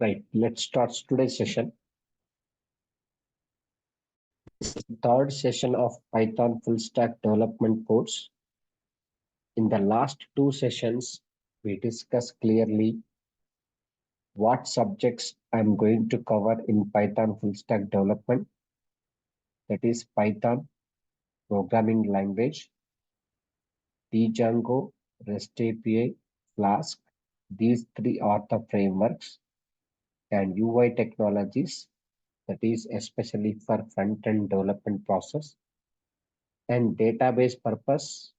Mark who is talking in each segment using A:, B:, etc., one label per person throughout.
A: Right, let's start today's session. Third session of Python full stack development course. In the last two sessions, we discussed clearly what subjects I'm going to cover in Python full stack development. That is Python programming language, Django, REST API, Flask. These three are the frameworks and UI technologies, that is especially for front-end development process and database purpose.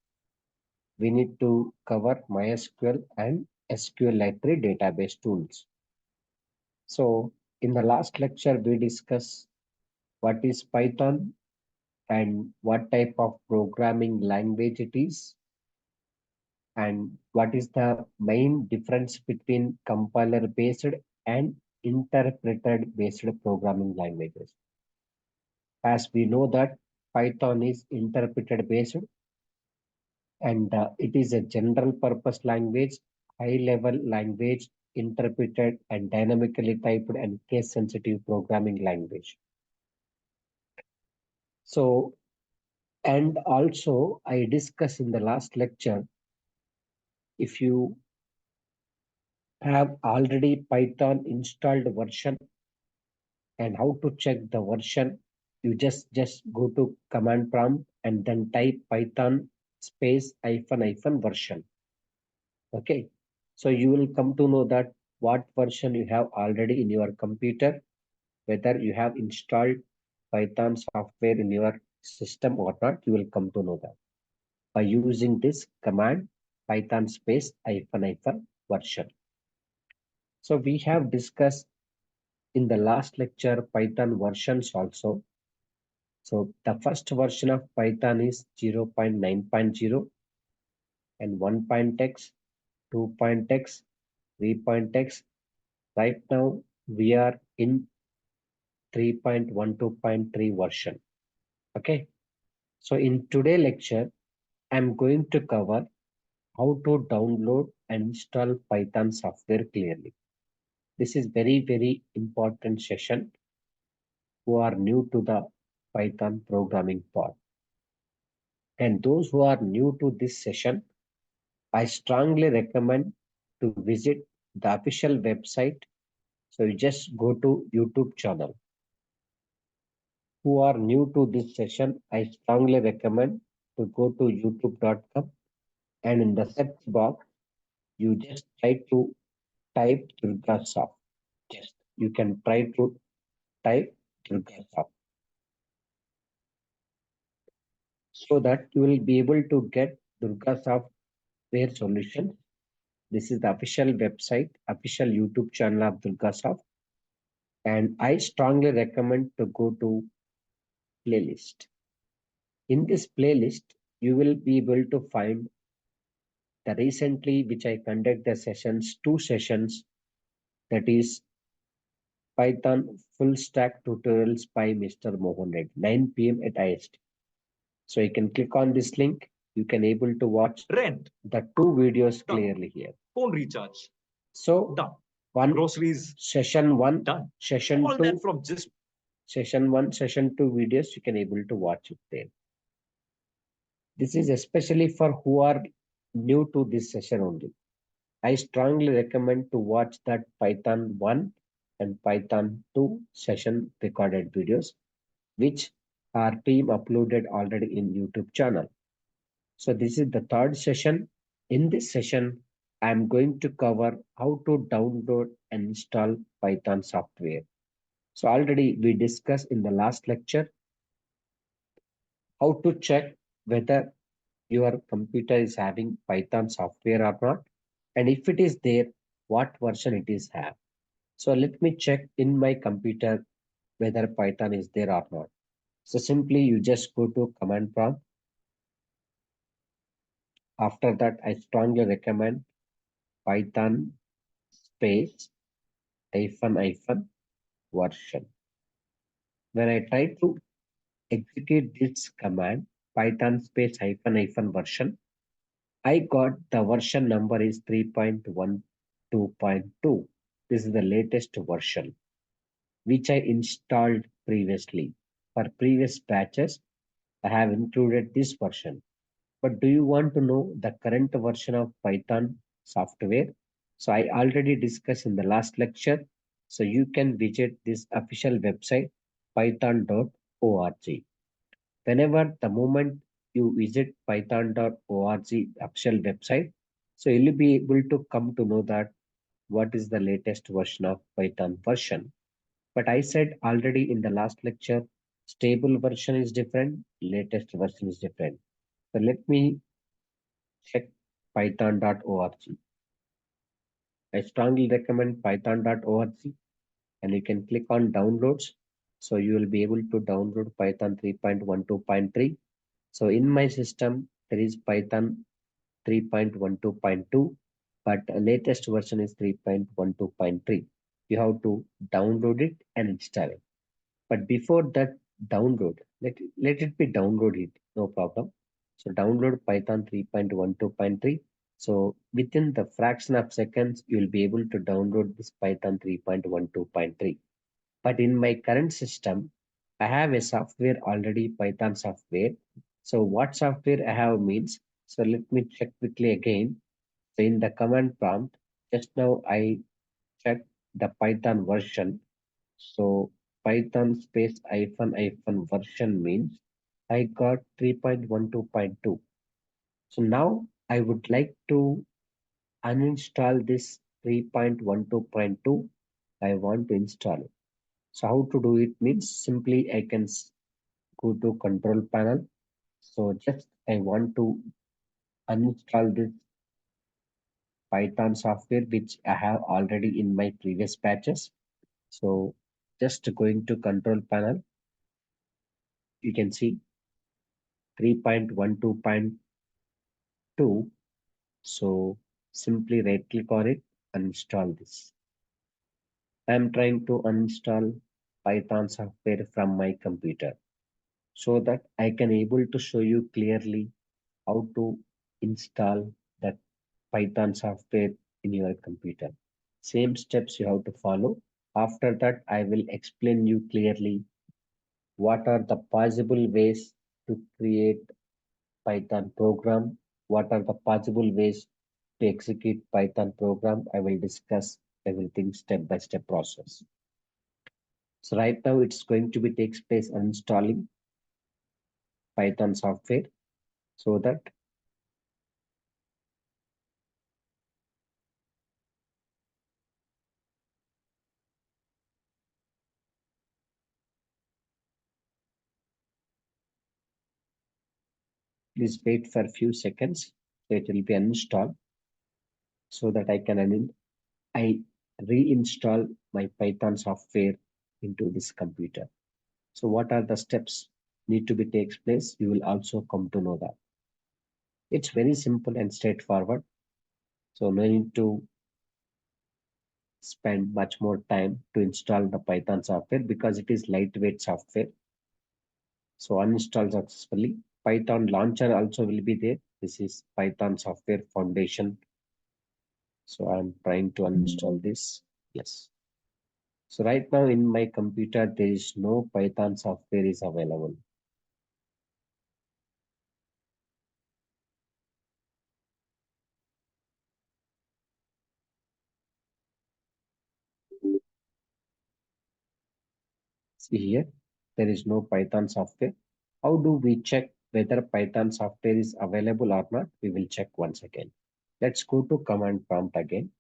A: We need to cover MySQL and SQLite database tools. So in the last lecture, we discussed what is Python and what type of programming language it is, and what is the main difference between compiler based and interpreted based programming languages. As we know that Python is interpreted based, and it is a general purpose language, high level language, interpreted and dynamically typed and case sensitive programming language. So, and also I discussed in the last lecture, if you have already Python installed version and how to check the version, you just go to command prompt and then type Python space hyphen version. Okay, so you will come to know that what version you have already in your computer, whether you have installed Python software in your system or not. You will come to know that by using this command Python space hyphen version. So we have discussed in the last lecture Python versions also. So the first version of Python is 0.9.0 and 1.x, 2.x, 3.x. Right now we are in 3.12.3 version. Okay. So in today's lecture, I'm going to cover how to download and install Python software clearly. This is very important session who are new to the Python programming part. And those who are new to this session, I strongly recommend to visit the official website. So you just go to YouTube channel. Who are new to this session, I strongly recommend to go to youtube.com and in the search box, you just try to type Durgasoft. Just you can try to type Durgasoft so that you will be able to get Durgasoft Ware solution. This is the official website, official YouTube channel of Durgasoft. And I strongly recommend to go to playlist. In this playlist, you will be able to find the recently which I conduct the sessions, two sessions, that is Python full stack tutorials by Mr. Mohan Reddy, 9 p.m. at IST. So you can click on this link. You can able to watch
B: Rent.
A: the two videos
B: Done.
A: clearly here.
B: Phone recharge.
A: So
B: Done.
A: one
B: Groceries.
A: session one,
B: Done.
A: session
B: All
A: two,
B: that from just
A: session one, session two videos you can able to watch it there. This is especially for who are new to this session only. I strongly recommend to watch that Python 1 and Python 2 session recorded videos, which our team uploaded already in YouTube channel. So this is the third session. In this session, I'm going to cover how to download and install Python software. So already we discussed in the last lecture how to check whether your computer is having Python software or not. And if it is there, what version it is have. So let me check in my computer whether Python is there or not. So simply you just go to command prompt. After that, I strongly recommend Python space hyphen version. When I try to execute this command, Python space hyphen version, I got the version number is 3.1 2.2. This is the latest version which I installed previously. For previous batches, I have included this version. But do you want to know the current version of Python software? So I already discussed in the last lecture. So you can visit this official website, python.org. Whenever the moment you visit python.org official website, so you'll be able to come to know that what is the latest version of Python version. But I said already in the last lecture, stable version is different, latest version is different. So let me check python.org. I strongly recommend python.org and you can click on downloads. So you will be able to download Python 3.12.3. So in my system, there is Python 3.12.2, but the latest version is 3.12.3. You have to download it and install it. But before that download, let it be downloaded, no problem. So download Python 3.12.3. So within the fraction of seconds, you'll be able to download this Python 3.12.3. But in my current system, I have a software already, Python software. So what software I have means, so let me check quickly again. So in the command prompt, just now I checked the Python version. So Python space hyphen version means I got 3.12.2. So now I would like to uninstall this 3.12.2. I want to install it. So how to do it means simply I can go to control panel. So just I want to uninstall this Python software which I have already in my previous batches. So just going to control panel, you can see 3.12.2. So simply right click on it and install this. I am trying to uninstall Python software from my computer so that I can able to show you clearly how to install that Python software in your computer. Same steps you have to follow. After that, I will explain you clearly what are the possible ways to create Python program, what are the possible ways to execute Python program. I will discuss everything step by step process. So right now it's going to be takes place installing Python software so that please wait for a few seconds. So it will be uninstalled so that I reinstall my Python software into this computer. So what are the steps need to be takes place? You will also come to know that. It's very simple and straightforward. So no need to spend much more time to install the Python software because it is lightweight software. So uninstall successfully. Python launcher also will be there. This is Python software foundation. So I'm trying to uninstall this. Yes. So right now in my computer, there is no Python software is available. See here, there is no Python software. How do we check whether Python software is available or not? We will check once again. Let's go to command prompt again.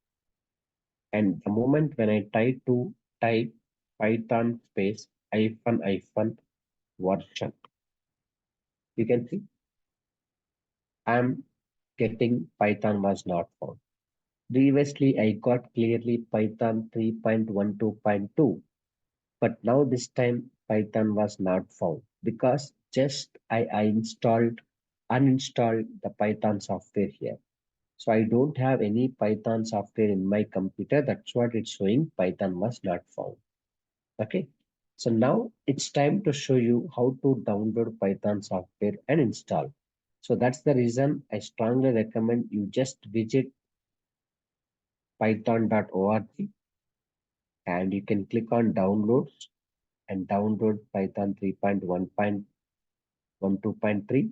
A: And the moment when I try to type Python space hyphen version, you can see I'm getting Python was not found. Previously, I got clearly Python 3.12.2, but now this time Python was not found because just I uninstalled the Python software here. So I don't have any Python software in my computer. That's what it's showing. Python was not found. Okay. So now it's time to show you how to download Python software and install. So that's the reason I strongly recommend you just visit python.org, and you can click on downloads and download Python 3.1.12.3,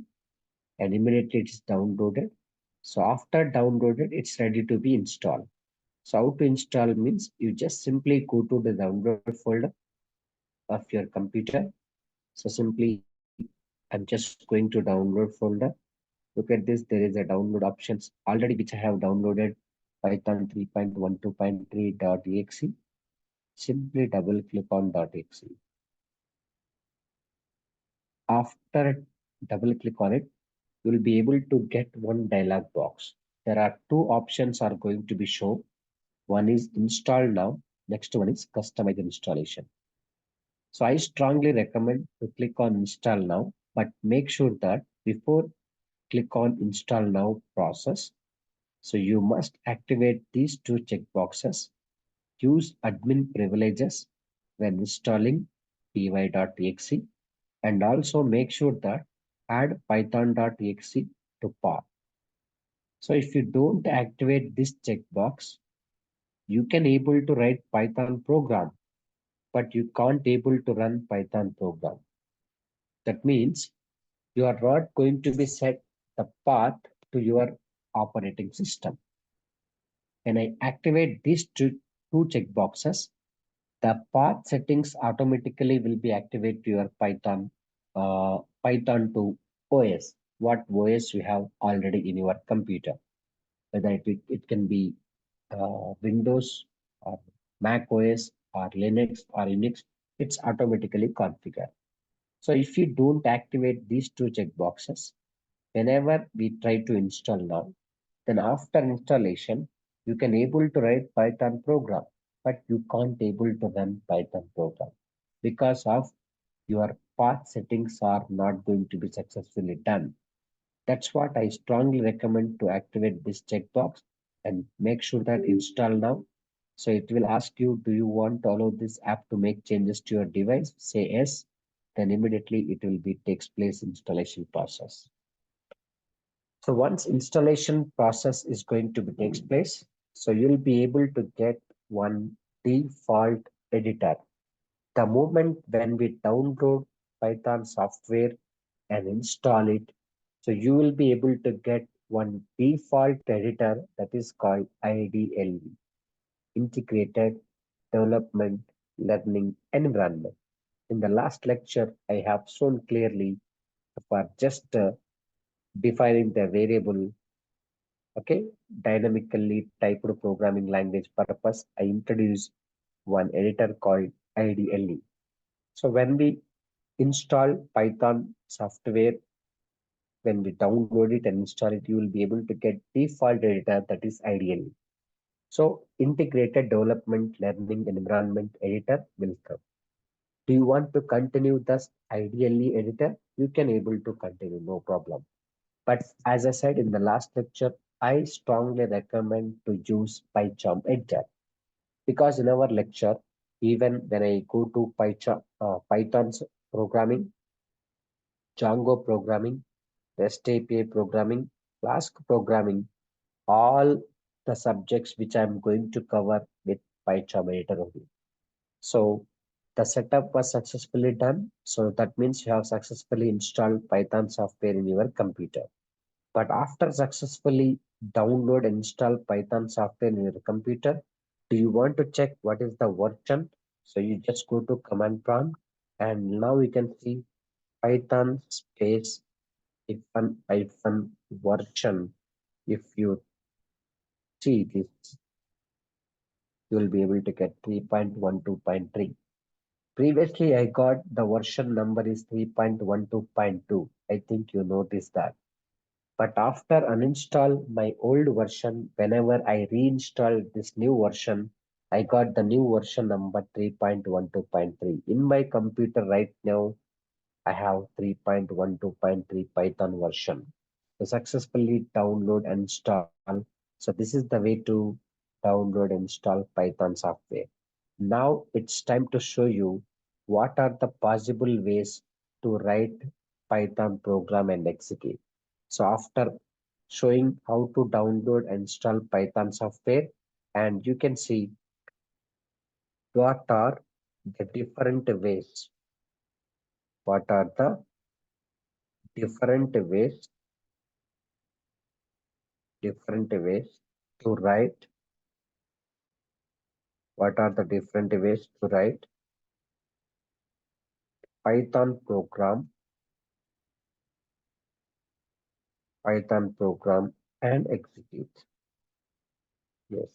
A: and immediately it's downloaded. So after downloaded, it's ready to be installed. So how to install means you just simply go to the download folder of your computer. So simply, I'm just going to download folder. Look at this, there is a download options already, which I have downloaded Python 3.12.3.exe. Simply double click on .exe. After double click on it, you will be able to get one dialog box. There are two options are going to be shown. One is install now. Next one is customize installation. So I strongly recommend to click on install now, but make sure that before click on install now process, so you must activate these two checkboxes. Use admin privileges when installing py.exe, and also make sure that add python.exe to path. So if you don't activate this checkbox, you can able to write Python program, but you can't able to run Python program. That means you are not going to be set the path to your operating system. When I activate these two checkboxes, the path settings automatically will be activated to your Python to OS, what OS you have already in your computer, whether it can be Windows or Mac OS or Linux or Unix, it's automatically configured. So if you don't activate these two checkboxes, whenever we try to install now, then after installation, you can able to write Python program, but you can't able to run Python program because of your path settings are not going to be successfully done. That's what I strongly recommend to activate this checkbox and make sure that install now. So it will ask you, do you want to allow this app to make changes to your device? Say yes, then immediately it will be takes place installation process. So once installation process is going to be takes place, so you'll be able to get one default editor. The moment when we download Python software and install it, so you will be able to get one default editor that is called IDLE, Integrated Development Learning Environment. In the last lecture, I have shown clearly for just defining the variable, okay, dynamically typed programming language purpose, I introduced one editor called IDLE. So when we install Python software, when we download it and install it, you will be able to get default editor that is IDLE. So integrated development learning environment editor will come. Do you want to continue this IDLE editor? You can able to continue, no problem. But as I said in the last lecture, I strongly recommend to use PyCharm editor because in our lecture, even when I go to Python's programming, Django programming, REST API programming, Flask programming, all the subjects which I'm going to cover with PyCharm editor only. So the setup was successfully done. So that means you have successfully installed Python software in your computer. But after successfully download and install Python software in your computer, do you want to check what is the version? So you just go to command prompt, and now you can see Python space hyphen version. If you see this, you will be able to get 3.12.3. Previously, I got the version number is 3.12.2. I think you noticed that. But after uninstall my old version, whenever I reinstall this new version, I got the new version number 3.12.3. In my computer right now, I have 3.12.3 Python version. To successfully download and install. So this is the way to download and install Python software. Now it's time to show you what are the possible ways to write Python program and execute. So after showing how to download and install Python software, And you can see what are the different ways. What are the different ways, different ways to write? What are the different ways to write Python program, and execute? Yes.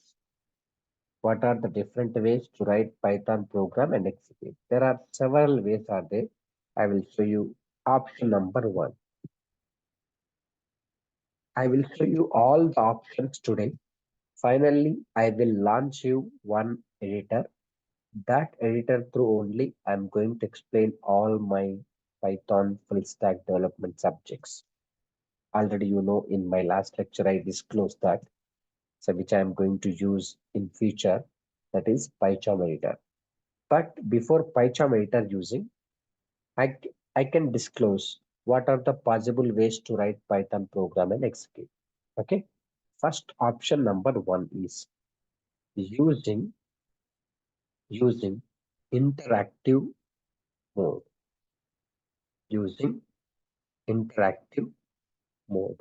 A: What are the different ways to write Python program and execute? There are several ways are there. I will show you option number one. I will show you all the options today. Finally, I will launch you one editor. That editor through only I'm going to explain all my Python full stack development subjects. Already you know in my last lecture I disclosed that, so which I am going to use in future, that is PyCharm editor. But before PyCharm editor using, I can disclose what are the possible ways to write Python program and execute. Okay. First option number one is using using interactive mode. Using interactive mode.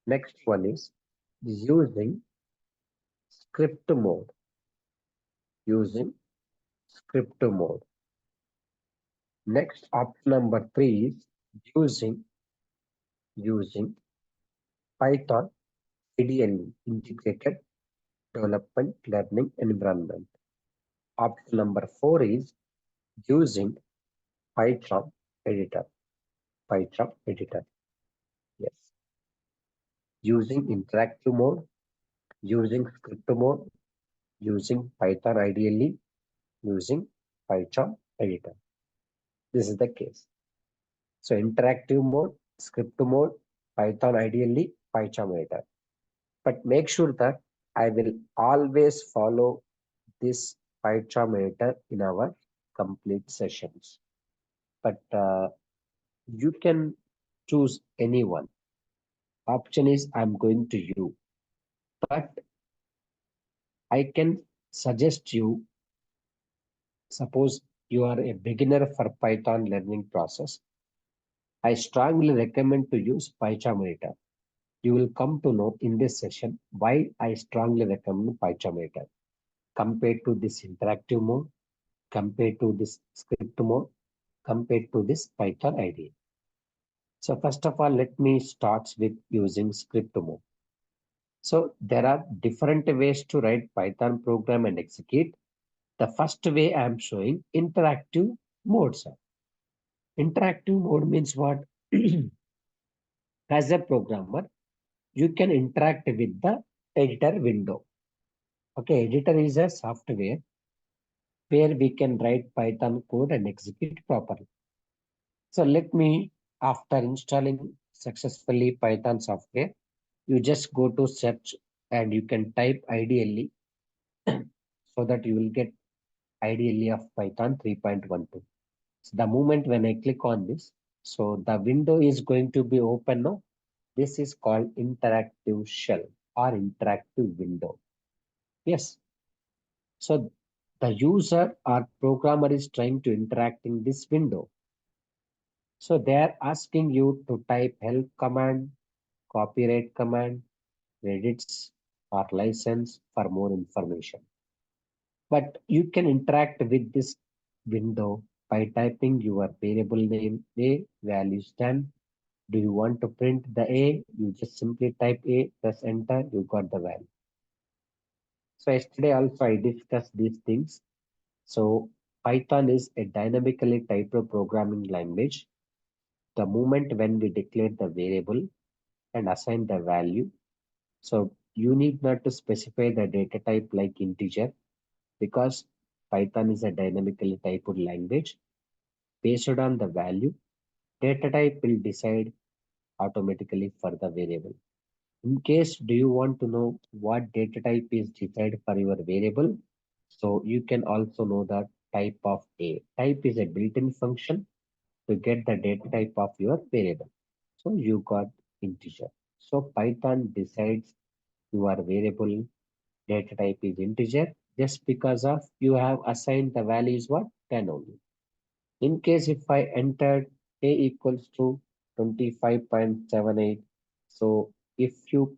A: Next one is using script mode. Using script mode. Next option number three is using Python IDLE, integrated development learning environment. Option number four is using PyCharm editor. PyCharm editor. Yes. Using interactive mode, using script mode, using Python IDLE, using PyCharm editor. This is the case. So interactive mode, script mode, Python IDLE, PyCharm editor. But make sure that I will always follow this PyCharm editor in our complete sessions. But you can choose any one. Option is I'm going to you, but I can suggest you, suppose you are a beginner for Python learning process, I strongly recommend to use PyCharm editor. You will come to know in this session why I strongly recommend PyCharm editor compared to this interactive mode, compared to this script mode, compared to this Python IDE. So first of all, let me start with using script mode. So there are different ways to write Python program and execute. The first way I am showing interactive mode, sir. Interactive mode means what? As a programmer, you can interact with the editor window. Okay, editor is a software where we can write Python code and execute properly. So let me, after installing successfully Python software, you just go to search and you can type IDLE so that you will get IDLE of Python 3.12. So the moment when I click on this, so the window is going to be open now. This is called interactive shell or interactive window. Yes. So the user or programmer is trying to interact in this window. So they are asking you to type help command, copyright command, credits or license for more information. But you can interact with this window by typing your variable name A, values 10. Do you want to print the A? You just simply type A, press enter, you got the value. So yesterday also I discussed these things. So Python is a dynamically typed programming language. The moment when we declare the variable and assign the value, so you need not to specify the data type like integer, because Python is a dynamically typed language. Based on the value, data type will decide automatically for the variable. In case do you want to know what data type is decided for your variable, so you can also know the type of A. Type is a built-in function to get the data type of your variable. So you got integer. So Python decides your variable Data type is integer just because of you have assigned the value is what? 10 only. In case if I entered a equals to 25.78, so if you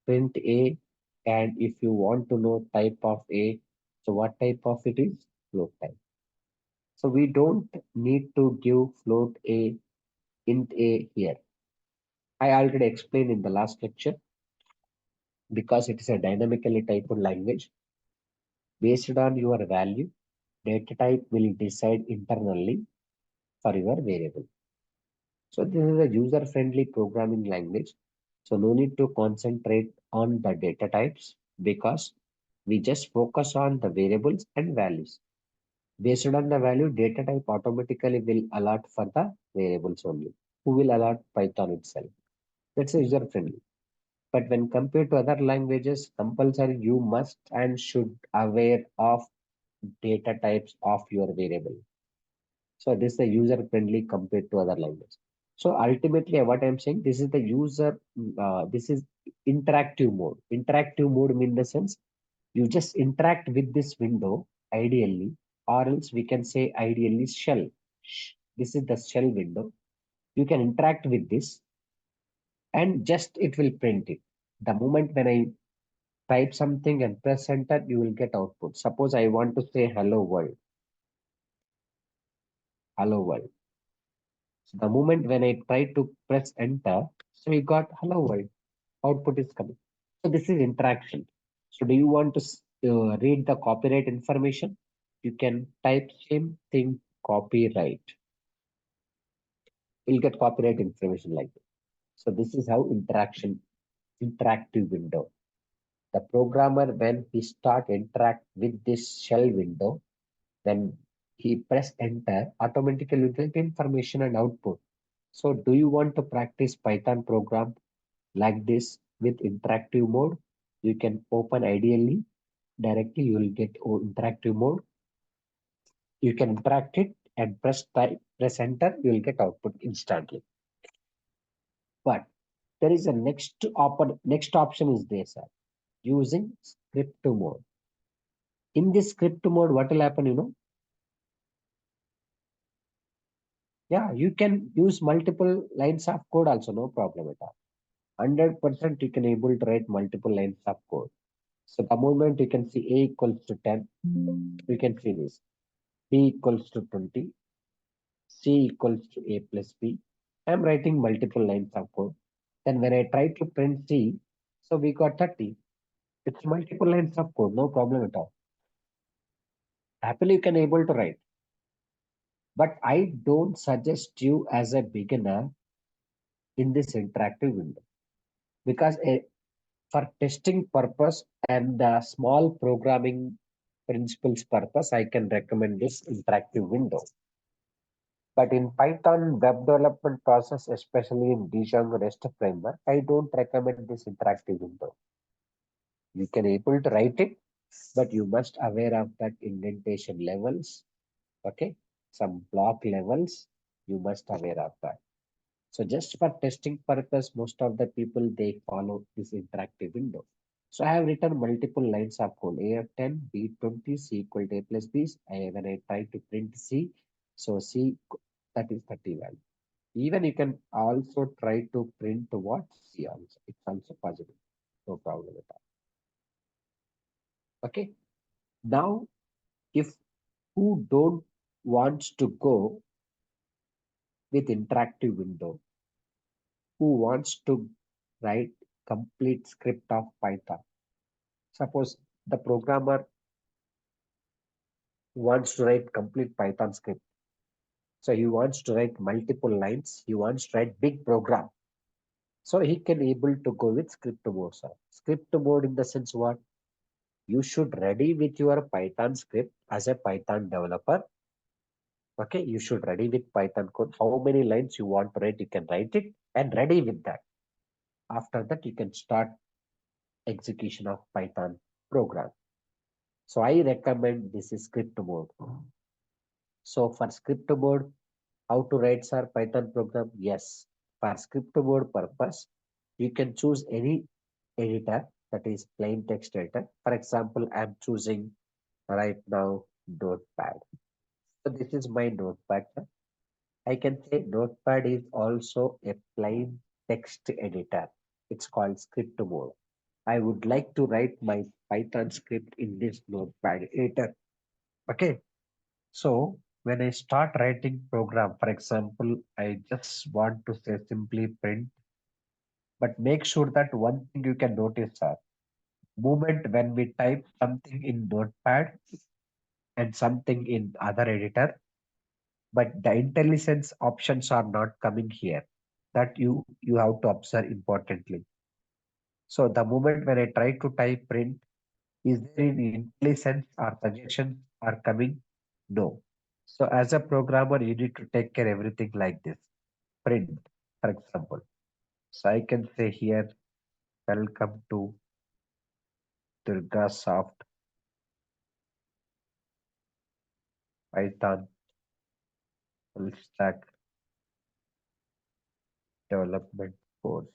A: print a and if you want to know type of a, so what type of it is? Float type. So we don't need to give float a, int a here. I already explained in the last lecture because it is a dynamically typed language. Based on your value, data type will decide internally for your variable. So this is a user-friendly programming language. So no need to concentrate on the data types because we just focus on the variables and values. Based on the value, data type automatically will allot for the variables only. Who will allot Python itself? That's user-friendly. But when compared to other languages, compulsory you must and should aware of data types of your variable. So this is the user friendly compared to other languages. So ultimately, what I'm saying, this is the user, this is interactive mode. Interactive mode mean the sense you just interact with this window ideally, or else we can say ideally shell. This is the shell window. You can interact with this and just it will print it. The moment when I type something and press enter, you will get output. Suppose I want to say hello world, hello world. So the moment when I try to press enter, so you got hello world, output is coming. So this is interaction. So do you want to read the copyright information? You can type same thing copyright. You'll get copyright information like this. So this is how interactive window. The programmer when he start interact with this shell window, when he press enter, automatically will get information and output. So do you want to practice Python program like this with interactive mode? You can open ideally directly, you will get interactive mode. You can interact it and press enter, you will get output instantly. But there is a next option is there, sir, using script mode. In this script mode, what will happen, Yeah, you can use multiple lines of code also, no problem at all. 100% you can able to write multiple lines of code. So the moment you can see a equals to 10, you can see this. B equals to 20, C equals to A plus B. I'm writing multiple lines of code. Then when I try to print C, so we got 30. It's multiple lines of code, no problem at all. Happily you can able to write. But I don't suggest you as a beginner in this interactive window because for testing purpose and the small programming principles purpose, I can recommend this interactive window. But in Python web development process, especially in Django REST framework, I don't recommend this interactive window. You can able to write it, but you must aware of that indentation levels. Okay, some block levels, you must aware of that. So just for testing purpose, most of the people they follow this interactive window. So I have written multiple lines of code. A of 10, B 20, C equal to A plus B. When I try to print C, so C that is 30 value. Even you can also try to print what C also. It's also possible. No problem at all. Okay. Now, if who don't wants to go with interactive window, who wants to write complete script of Python. Suppose the programmer wants to write complete Python script. So he wants to write multiple lines. He wants to write big program. So he can able to go with script mode. Sir. Script mode in the sense what? You should ready with your Python script as a Python developer. Okay, you should ready with Python code. How many lines you want to write, you can write it and ready with that. After that, you can start execution of Python program. So I recommend this is script mode. So for script mode, how to write sir Python program? Yes. For script mode purpose, you can choose any editor that is plain text editor. For example, I'm choosing right now Notepad. So this is my Notepad. I can say Notepad is also a plain text editor. It's called script mode. I would like to write my Python script in this Notepad editor. Okay. So when I start writing program, for example, I just want to say simply print, but make sure that one thing you can notice are moment when we type something in Notepad and something in other editor, but the intelligence options are not coming here. That you have to observe importantly. So the moment when I try to type print, is there any intelligence or suggestions are coming? No. So as a programmer, you need to take care everything like this. Print, for example. So I can say here, welcome to Durga Soft Python full stack development course.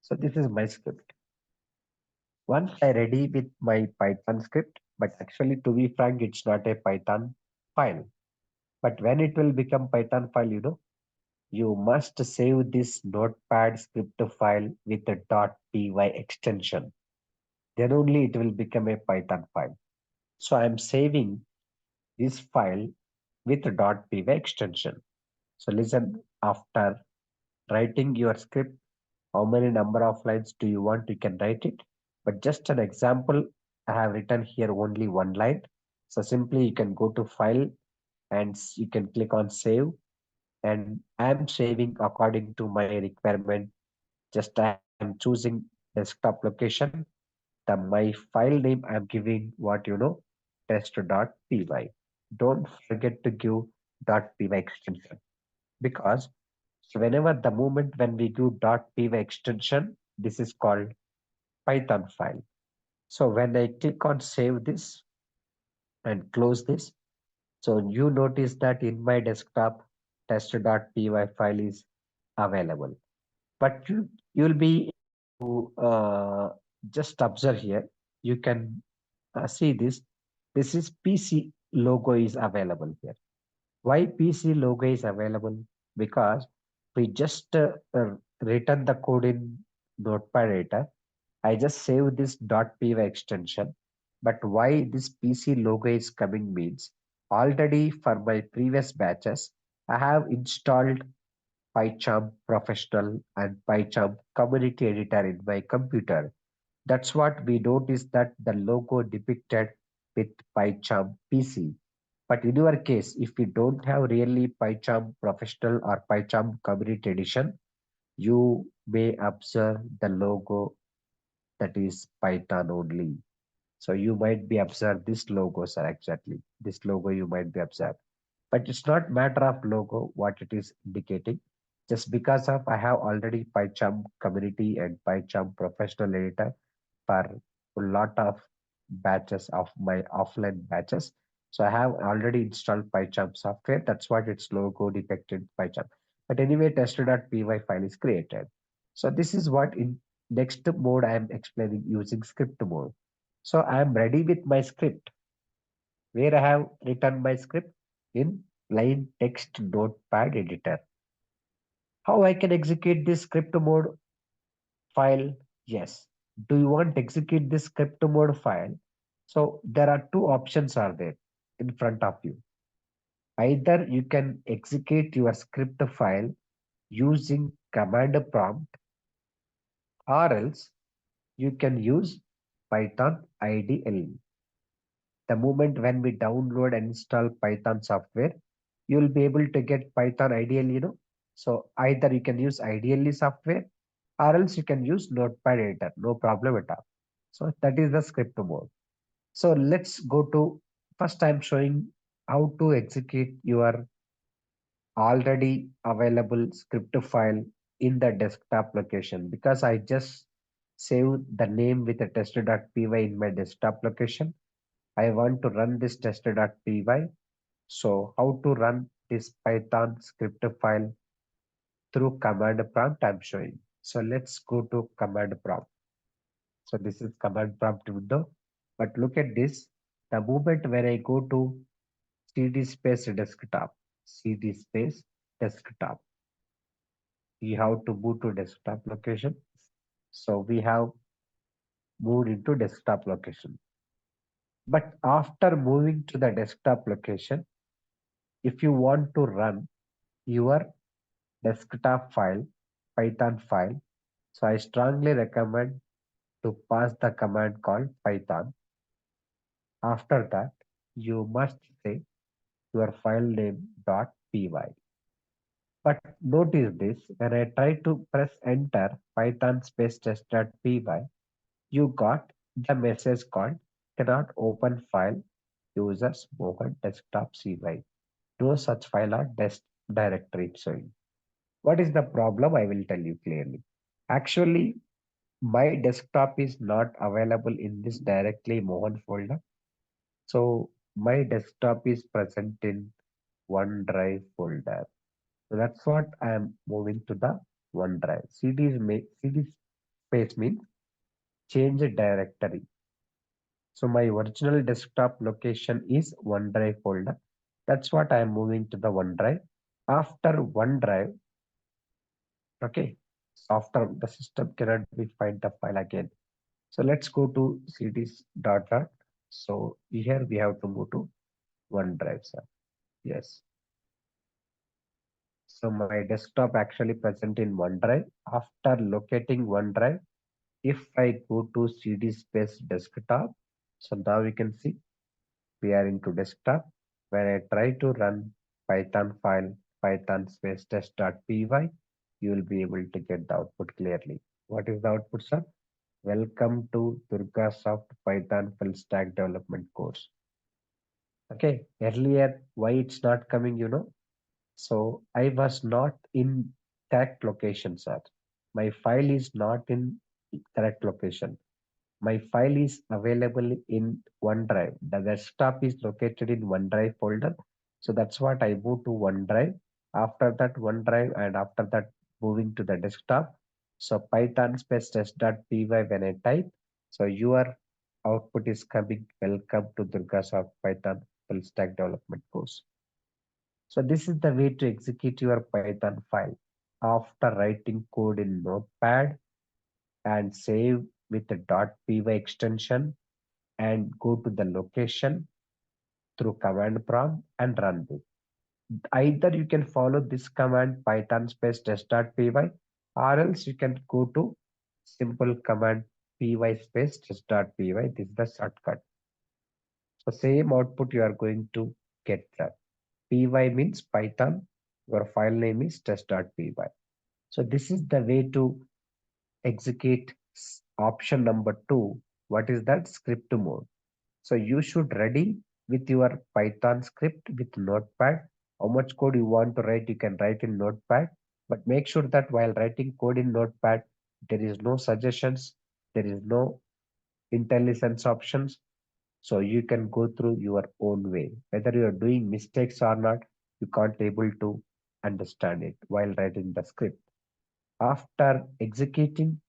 A: So this is my script. Once I ready with my Python script, but actually to be frank, it's not a Python file. But when it will become Python file, you must save this notepad script file with a .py extension. Then only it will become a Python file. So I'm saving this file with a .py extension. So listen, after writing your script, how many number of lines do you want? You can write it. But just an example, I have written here only one line. So simply you can go to file and you can click on save. And I'm saving according to my requirement. Just I'm choosing desktop location. My file name I'm giving test.py. Don't forget to give .py extension because so whenever the moment when we do .py extension, this is called Python file. So when I click on save this and close this, so you notice that in my desktop test.py file is available. But you'll be to just observe here. You can see this. This is PC logo is available here. Why PC logo is available? Because we just written the code in Notepad editor. I just save this .py extension. But why this PC logo is coming means already for my previous batches, I have installed PyCharm Professional and PyCharm Community Editor in my computer. That's what we notice that the logo depicted with PyCharm PC. But in your case, if you don't have really PyCharm Professional or PyCharm Community Edition, you may observe the logo that is Python only. So you might be observed this logo, sir, exactly. This logo you might be observed. But it's not matter of logo, what it is indicating. Just because of I have already PyCharm community and PyCharm professional editor for a lot of batches of my offline batches. So I have already installed PyCharm software. That's what its logo depicted PyCharm. But anyway, test.py file is created. So this is what in next mode I am explaining using script mode. So I am ready with my script where I have written my script in plain text notepad editor. How I can execute this script mode file? Yes. Do you want to execute this script mode file? So there are two options are there in front of you. Either you can execute your script file using command prompt or else you can use Python IDLE. The moment when we download and install Python software, you will be able to get Python IDLE. So either you can use IDLE software or else you can use Notepad editor, no problem at all. So that is the script mode. So let's go to first I'm showing how to execute your already available script file in the desktop location because I just saved the name with a test.py in my desktop location. I want to run this test.py. So how to run this Python script file through command prompt I'm showing. So let's go to command prompt. So this is command prompt window. But look at this. The moment when I go to cd space desktop, cd space desktop, you have to move to desktop location. So we have moved into desktop location. But after moving to the desktop location, if you want to run your desktop file, Python file, so I strongly recommend to pass the command called Python. After that, you must say your file name .py. But notice this, when I try to press enter Python space test.py, you got the message called cannot open file users Mohan desktop CY. No such file or desk directory showing. What is the problem? I will tell you clearly. Actually, my desktop is not available in this directly Mohan folder. So my desktop is present in OneDrive folder. So that's what I am moving to the OneDrive. CD space means change directory. So my original desktop location is OneDrive folder. That's what I am moving to the OneDrive. After OneDrive, okay, so after the system cannot be find the file again. So let's go to cds dot dot. So here we have to move to OneDrive, sir. Yes. So my desktop actually present in OneDrive. After locating OneDrive, if I go to cd space desktop, so now we can see we are into desktop. When I try to run Python file, Python space test.py, you will be able to get the output clearly. What is the output, sir? Welcome to Durgasoft Python full stack development course. Okay, earlier, why it's not coming, So I was not in correct location, sir. My file is not in correct location. My file is available in OneDrive. The desktop is located in OneDrive folder. So that's what I moved to OneDrive. After that OneDrive and after that moving to the desktop. So Python space test.py when I type. So your output is coming. Welcome to Durgasoft Python full stack development course. So this is the way to execute your Python file. After writing code in Notepad and save with the .py extension and go to the location through command prompt and run it. Either you can follow this command python space test.py or else you can go to simple command py space test.py. This is the shortcut. So same output you are going to get that. Py means Python. Your file name is test.py. So this is the way to execute option number two. What is that? Script mode. So you should ready with your Python script with Notepad. How much code you want to write, you can write in Notepad. But make sure that while writing code in Notepad, there is no suggestions, there is no intelligence options. So you can go through your own way. Whether you are doing mistakes or not, you can't able to understand it while writing the script. After executing,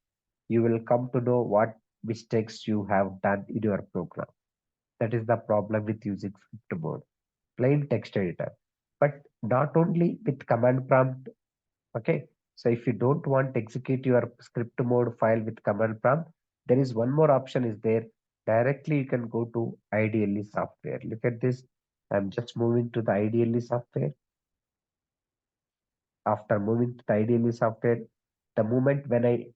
A: you will come to know what mistakes you have done in your program. That is the problem with using script mode, plain text editor. But not only with command prompt, okay? So if you don't want to execute your script mode file with command prompt, there is one more option is there. Directly you can go to IDLE software. Look at this. I'm just moving to the IDLE software. After moving to the IDLE software, the moment when I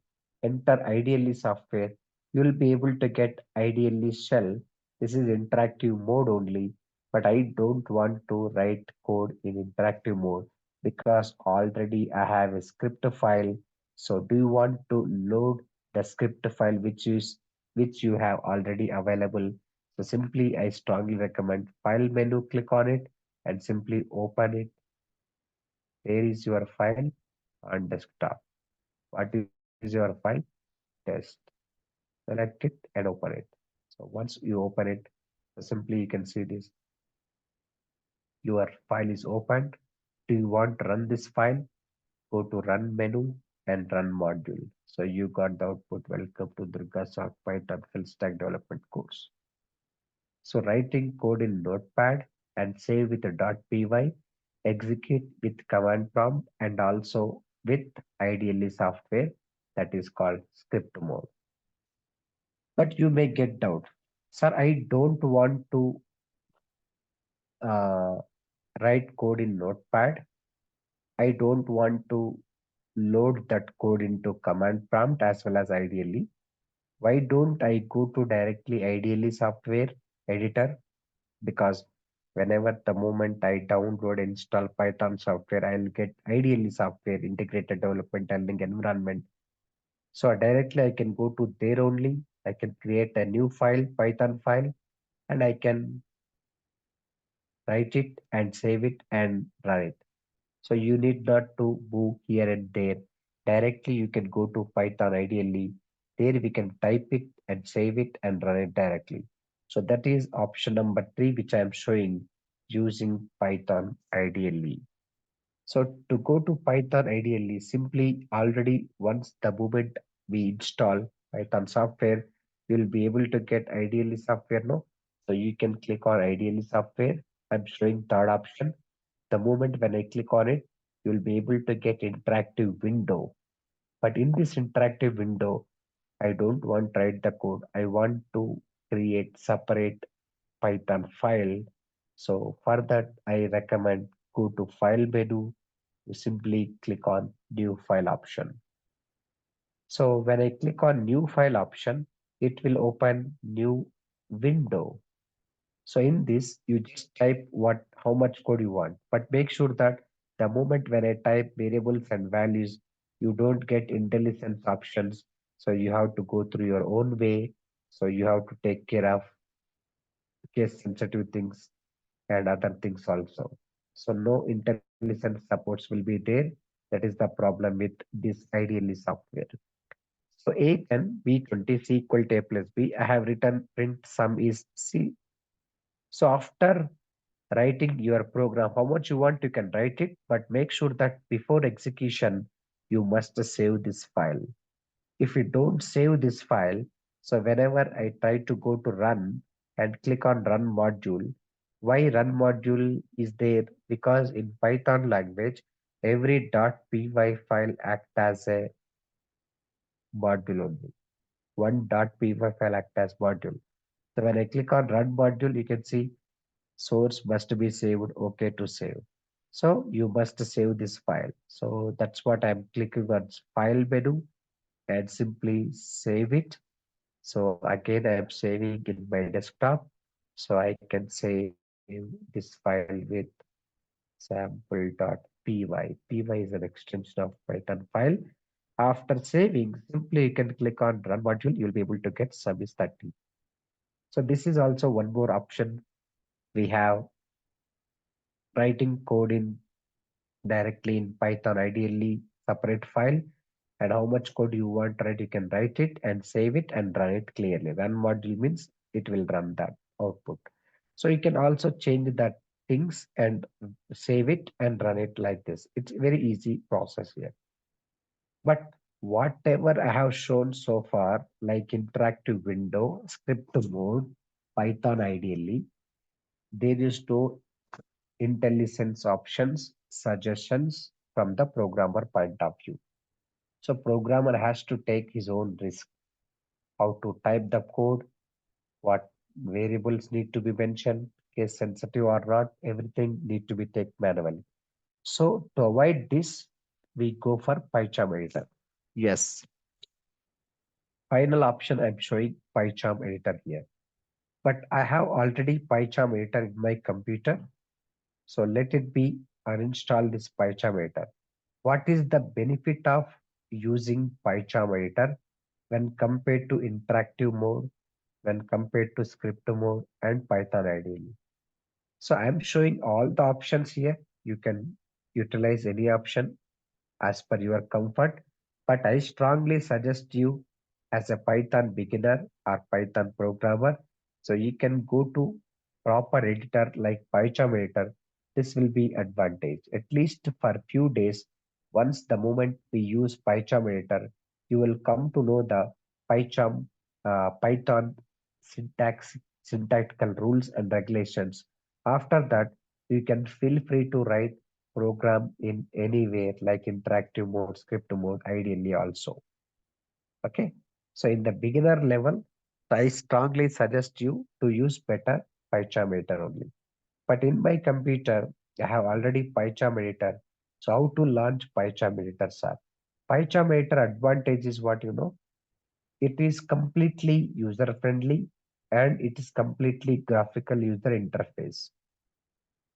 A: enter IDLE software, you will be able to get IDLE shell. This is interactive mode only, but I don't want to write code in interactive mode because already I have a script file. So do you want to load the script file which you have already available? So simply I strongly recommend file menu, click on it and simply open it. There is your file on desktop. What is your file? Test. Select it and open it. So once you open it, so simply you can see this. Your file is opened. Do you want to run this file? Go to run menu and run module. So you got the output. Welcome to Durga Sock Python full stack development course. So writing code in Notepad and save with a .py, execute with command prompt and also with ideally software that is called script mode. But you may get doubt. Sir, I don't want to uh, write code in Notepad. I don't want to load that code into command prompt as well as ideally. Why don't I go to directly ideally software editor? Because whenever the moment I download install Python software, I'll get ideally software integrated development learning environment. So directly I can go to there only. I can create a new file, Python file, and I can write it and save it and run it. So you need not to move here and there. Directly you can go to Python ideally. There we can type it and save it and run it directly. So that is option number 3, which I am showing using Python ideally. So to go to Python ideally, simply already once the moment we install Python software, you'll be able to get ideally software no. So you can click on ideally software. I'm showing third option. The moment when I click on it, you'll be able to get interactive window. But in this interactive window, I don't want to write the code. I want to create separate Python file. So for that, I recommend go to file menu. You simply click on new file option. So when I click on new file option, it will open new window. So in this, you just type how much code you want, but make sure that the moment when I type variables and values, you don't get IntelliSense options. So you have to go through your own way. So you have to take care of case sensitive things and other things also. So no IntelliSense supports will be there. That is the problem with this ideally software. So A10, B20, C equal to A plus B. I have written print sum is C. So after writing your program, how much you want, you can write it, but make sure that before execution, you must save this file. If you don't save this file, so whenever I try to go to run and click on run module, why run module is there? Because in Python language, every .py file acts as a module only. One .py file acts as module. So when I click on run module, you can see source must be saved. Okay to save. So you must save this file. So that's what I'm clicking on file menu and simply save it. So again, I'm saving in my desktop. So I can save this file with sample.py. Py is an extension of Python file. After saving, simply you can click on run module. You'll be able to get service 30. So this is also one more option. We have writing code in directly in Python, ideally separate file, and how much code you want, right? You can write it and save it and run it clearly. Run module means it will run that output. So you can also change that things and save it and run it like this. It's very easy process here. But whatever I have shown so far, like interactive window, script mode, Python ideally, there is no IntelliSense options, suggestions from the programmer point of view. So programmer has to take his own risk, how to type the code, what variables need to be mentioned, case sensitive or not, everything need to be taken manually. So to avoid this, we go for PyCharm editor. Yes, final option I'm showing PyCharm editor here. But I have already PyCharm editor in my computer. So let it be uninstall this PyCharm editor. What is the benefit of using PyCharm editor when compared to interactive mode, when compared to script mode and Python ideally? So I'm showing all the options here. You can utilize any option as per your comfort, but I strongly suggest you as a Python beginner or Python programmer, so you can go to proper editor like PyCharm editor. This will be advantage. At least for few days, Once the moment we use PyCharm editor, you will come to know the PyCharm Python syntactical rules and regulations. After that, you can feel free to write program in anywhere like interactive mode, script mode, ideally also. Okay. So in the beginner level, I strongly suggest you to use better PyCharm editor only. But in my computer, I have already PyCharm editor. So how to launch PyCharm editor, sir? PyCharm editor advantage is what you know. It is completely user friendly and it is completely graphical user interface.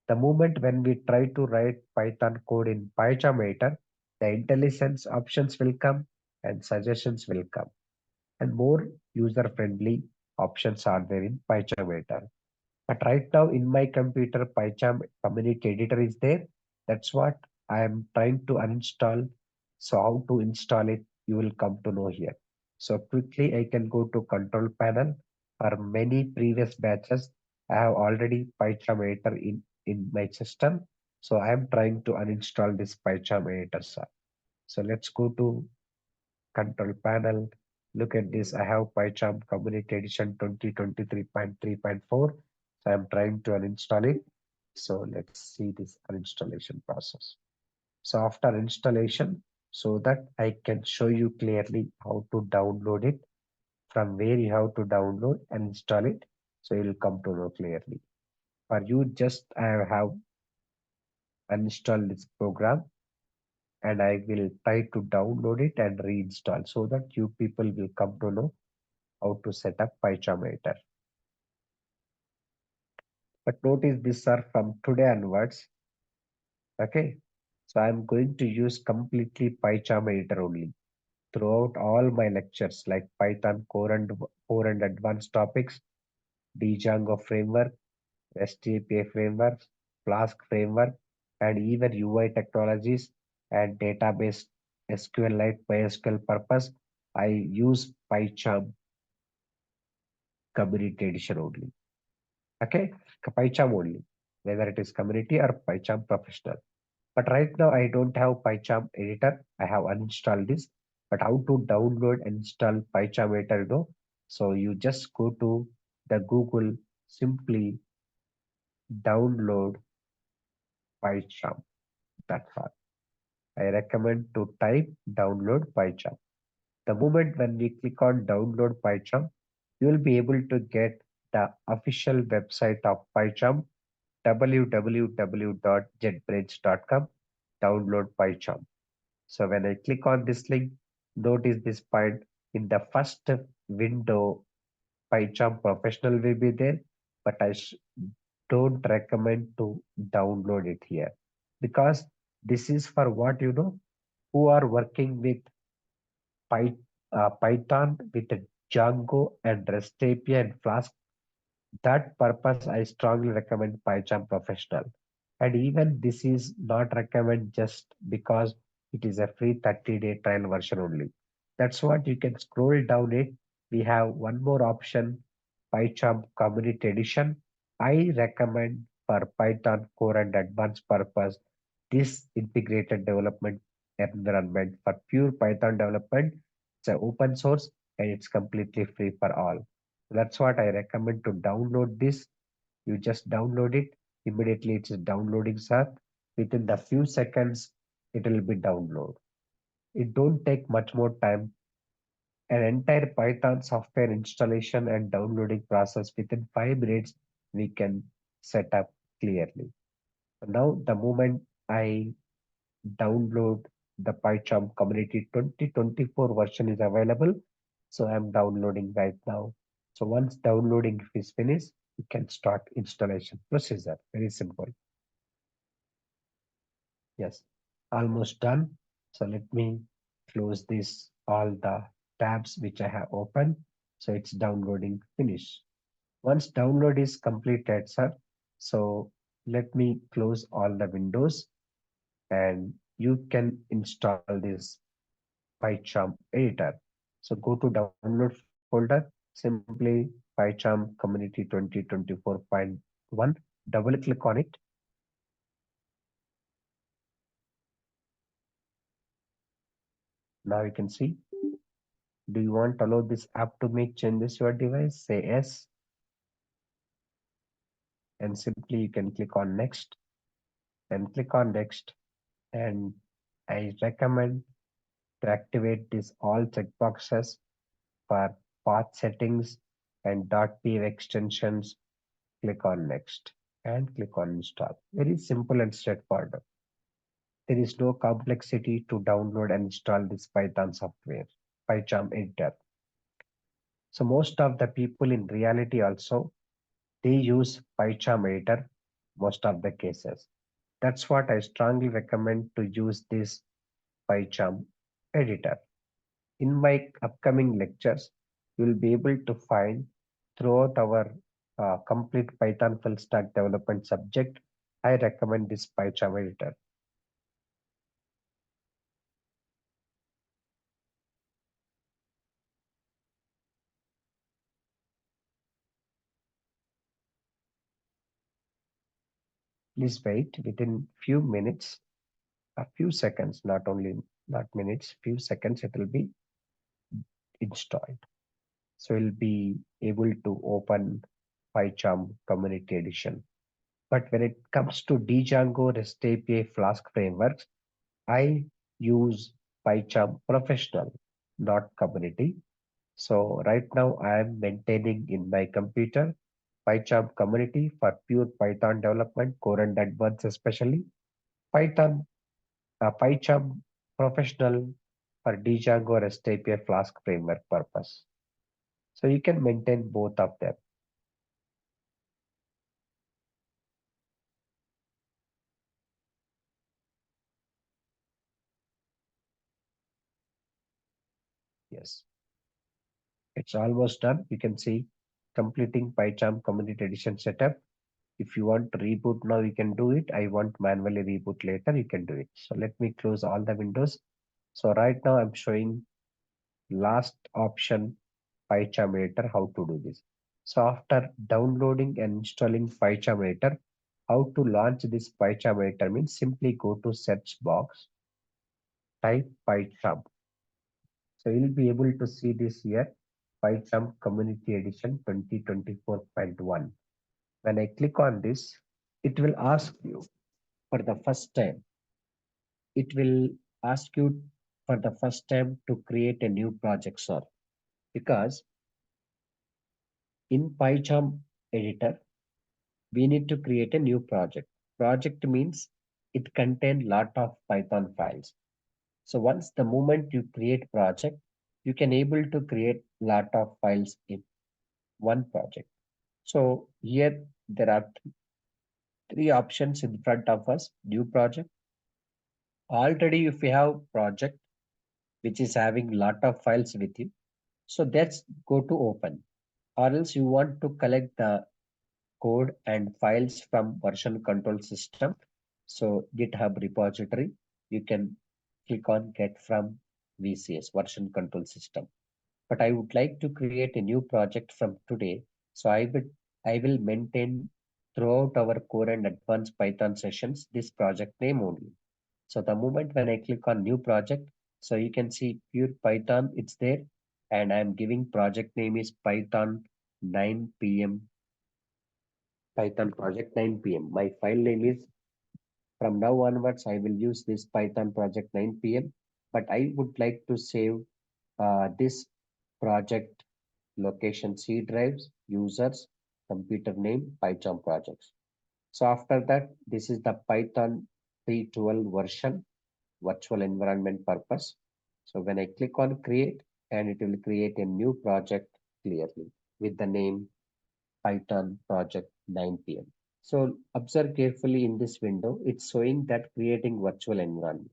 A: The moment when we try to write Python code in PyCharm editor, the IntelliSense options will come and suggestions will come and more user-friendly options are there in PyCharm editor. But right now in my computer, PyCharm community editor is there. That's what I am trying to uninstall. So how to install it, you will come to know here. So quickly I can go to control panel. For many previous batches, I have already PyCharm editor in my system. So I am trying to uninstall this PyCharm editor, sir. So let's go to control panel. Look at this. I have PyCharm Community Edition 2023.3.4. So I'm trying to uninstall it. So let's see this uninstallation process. So after installation, so that I can show you clearly how to download it, from where you have to download and install it. So you'll come to know clearly. For you, just I have uninstalled this program and I will try to download it and reinstall so that you people will come to know how to set up PyCharm editor. But notice this are from today onwards. Okay. So I'm going to use completely PyCharm editor only throughout all my lectures like Python core and advanced topics, Django framework, REST API framework, Flask framework, and even UI technologies and database SQLite MySQL purpose. I use PyCharm community edition only. Okay, PyCharm only, whether it is community or PyCharm professional. But right now I don't have PyCharm editor. I have uninstalled this. But how to download and install PyCharm editor, you know? So you just go to the Google, simply download PyCharm. That's all. I recommend to type download PyCharm. The moment when we click on download PyCharm, you will be able to get the official website of PyCharm, www.jetbrains.com, download PyCharm. So when I click on this link, notice this point in the first window, PyCharm Professional will be there, but I don't recommend to download it here because this is for what you know who are working with Python with Django and REST API and Flask. That purpose, I strongly recommend PyCharm Professional. And even this is not recommend just because it is a free 30-day trial version only. That's what you can scroll down it. We have one more option, PyCharm Community Edition. I recommend for Python core and advanced purpose this integrated development environment for pure Python development. It's an open source and it's completely free for all. That's what I recommend to download this. You just download it. Immediately it's downloading, sir. Within the few seconds, it will be download. It don't take much more time. An entire Python software installation and downloading process within 5 minutes, we can set up clearly. Now, the moment I download the PyCharm Community 2024 version is available. So I'm downloading right now. So once downloading is finished, you can start installation procedure. Very simple. Yes, almost done. So let me close this, all the tabs which I have opened. So it's downloading finish. Once download is completed, sir. So let me close all the windows and you can install this PyCharm editor. So go to download folder, simply PyCharm Community 2024.1, double click on it. Now you can see, do you want to allow this app to make changes to your device? Say yes. And simply you can click on next and click on next. And I recommend to activate these all checkboxes for path settings and .py extensions. Click on next and click on install. Very simple and straightforward. There is no complexity to download and install this Python software, PyCharm editor. So most of the people in reality also, they use PyCharm editor most of the cases. That's what I strongly recommend to use this PyCharm editor. In my upcoming lectures, you will be able to find throughout our complete Python full stack development subject, I recommend this PyCharm editor. Please wait within few minutes, a few seconds, not minutes, few seconds, it will be installed. So you'll be able to open PyCharm Community Edition. But when it comes to Django REST API Flask frameworks, I use PyCharm Professional, not Community. So right now I am maintaining in my computer PyCharm Community for pure Python development, core and advanced especially. Python, PyCharm Professional for Django REST API Flask framework purpose. So you can maintain both of them. Yes, it's almost done. You can see completing PyCharm Community Edition setup. If you want to reboot now, you can do it. I want manually reboot later, you can do it. So let me close all the windows. So right now I'm showing last option PyCharm editor, how to do this. So after downloading and installing PyCharm editor, how to launch this PyCharm editor means simply go to search box, type PyCharm. So you'll be able to see this here, PyCharm Community Edition 2024.1. When I click on this, it will ask you for the first time. It will ask you for the first time to create a new project, sir. Because in PyCharm editor, we need to create a new project. Project means it contains lot of Python files. So once the moment you create project, you can able to create lot of files in one project. So here there are three options in front of us. New project. Already if you have project which is having lot of files with you, so that's go to open. Or else you want to collect the code and files from version control system. So GitHub repository, you can click on get from VCS, version control system. But I would like to create a new project from today. So I will maintain throughout our core and advanced Python sessions this project name only. So the moment when I click on new project, so you can see pure Python, it's there. And I'm giving project name is Python 9 p.m. Python project 9 p.m. My file name is, from now onwards, I will use this Python project 9 p.m. But I would like to save this project location C drives, users, computer name, PyCharm projects. So after that, this is the Python 3.12 version, virtual environment purpose. So when I click on create, and it will create a new project clearly with the name Python project 9 p.m. So observe carefully in this window, it's showing that creating virtual environment.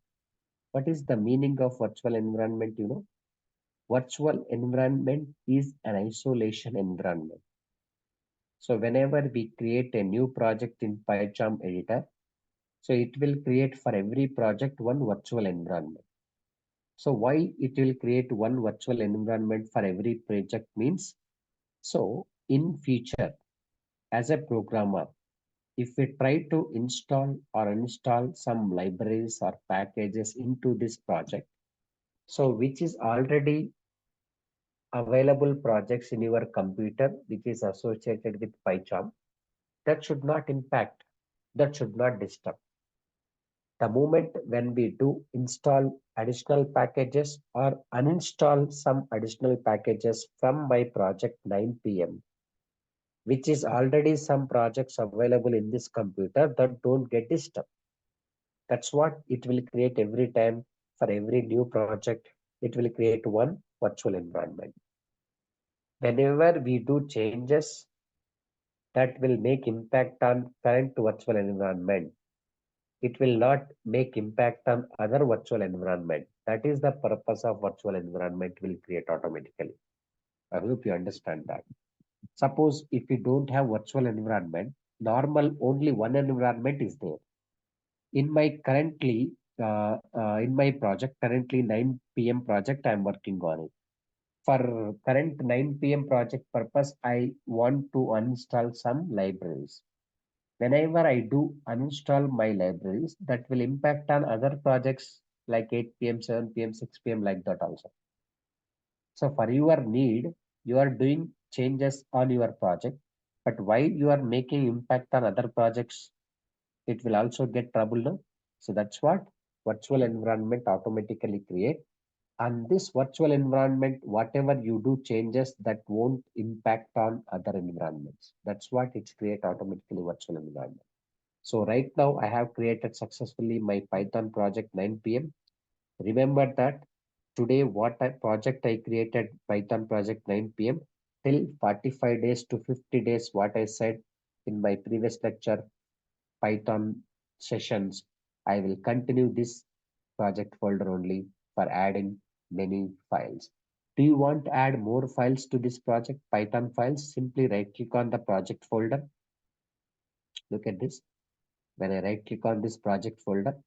A: What is the meaning of virtual environment? Virtual environment is an isolation environment. So whenever we create a new project in PyCharm editor, so it will create for every project one virtual environment. So why it will create one virtual environment for every project means, so in future, as a programmer, if we try to install or uninstall some libraries or packages into this project, So which is already available projects in your computer, which is associated with PyCharm, that should not impact, that should not disturb. The moment when we do install additional packages or uninstall some additional packages from my project 9pm, which is already some projects available in this computer that don't get disturbed. That's what it will create every time for every new project. It will create one virtual environment. Whenever we do changes that will make impact on current virtual environment, it will not make impact on other virtual environment. That is the purpose of virtual environment will create automatically. I hope you understand that. Suppose if you don't have virtual environment, normal only one environment is there. In my currently, in my project, currently 9 p.m. project, I am working on it. For current 9 p.m. project purpose, I want to uninstall some libraries. Whenever I do uninstall my libraries, that will impact on other projects like 8 p.m., 7 p.m., 6 p.m., like that also. So for your need, you are doing changes on your project, but while you are making impact on other projects, it will also get trouble now. So that's what virtual environment automatically create. And this virtual environment, whatever you do changes that won't impact on other environments. That's what it's create automatically virtual environment. So right now I have created successfully my Python project 9 p.m. Remember that today what project I created Python project 9 p.m. till 45 days to 50 days, what I said in my previous lecture, Python sessions, I will continue this project folder only for adding many files. Do you want to add more files to this project, Python files? Simply right click on the project folder. Look at this. When I right click on this project folder,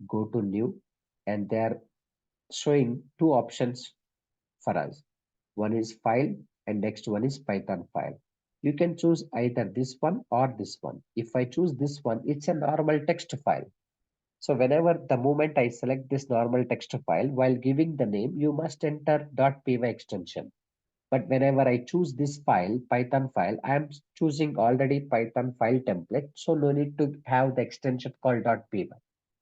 A: go to new, and they are showing two options for us. One is file and next one is Python file. You can choose either this one or this one. If I choose this one, it's a normal text file. So whenever the moment I select this normal text file, while giving the name, you must enter .py extension. But whenever I choose this file, Python file, I am choosing already Python file template. So no need to have the extension called .py.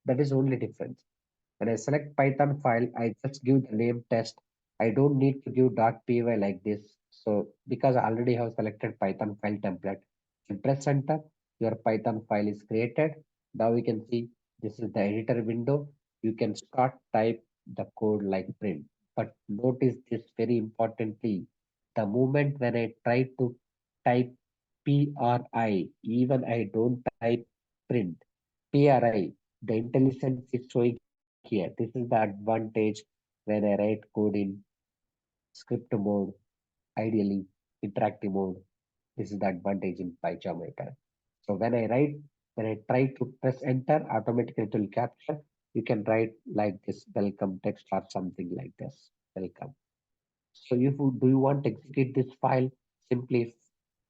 A: That is only difference. When I select Python file, I just give the name test. I don't need to give .py like this. So because I already have selected Python file template, you press enter, your Python file is created. Now we can see this is the editor window. You can start type the code like print. But notice this very importantly, the moment when I try to type PRI, even I don't type print, PRI, the intelligence is showing here. This is the advantage when I write code in script mode, ideally interactive mode. This is the advantage in PyCharm. So when I try to press enter, automatically it will capture. You can write like this, welcome text or something like this, welcome. So if you do you want to execute this file, simply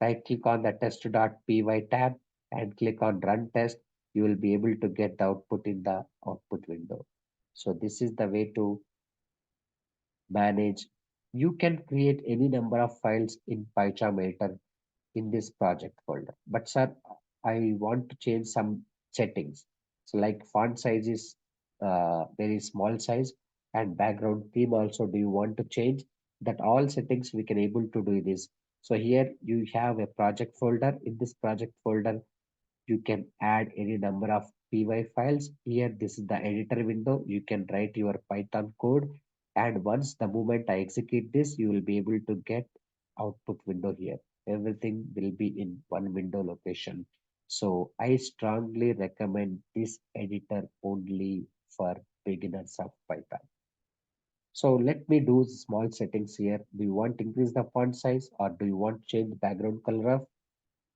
A: right click on the test.py tab and click on run test. You will be able to get the output in the output window. So this is the way to manage. You can create any number of files in PyCharm editor in this project folder. But sir, I want to change some settings. So like font size is very small size and background theme also. Do you want to change that? All settings we can able to do this. So here you have a project folder. In this project folder, you can add any number of py files. Here, this is the editor window. You can write your Python code. And once the moment I execute this, you will be able to get output window here. Everything will be in one window location. So I strongly recommend this editor only for beginners of Python. So let me do small settings here. Do you want to increase the font size or do you want to change the background color of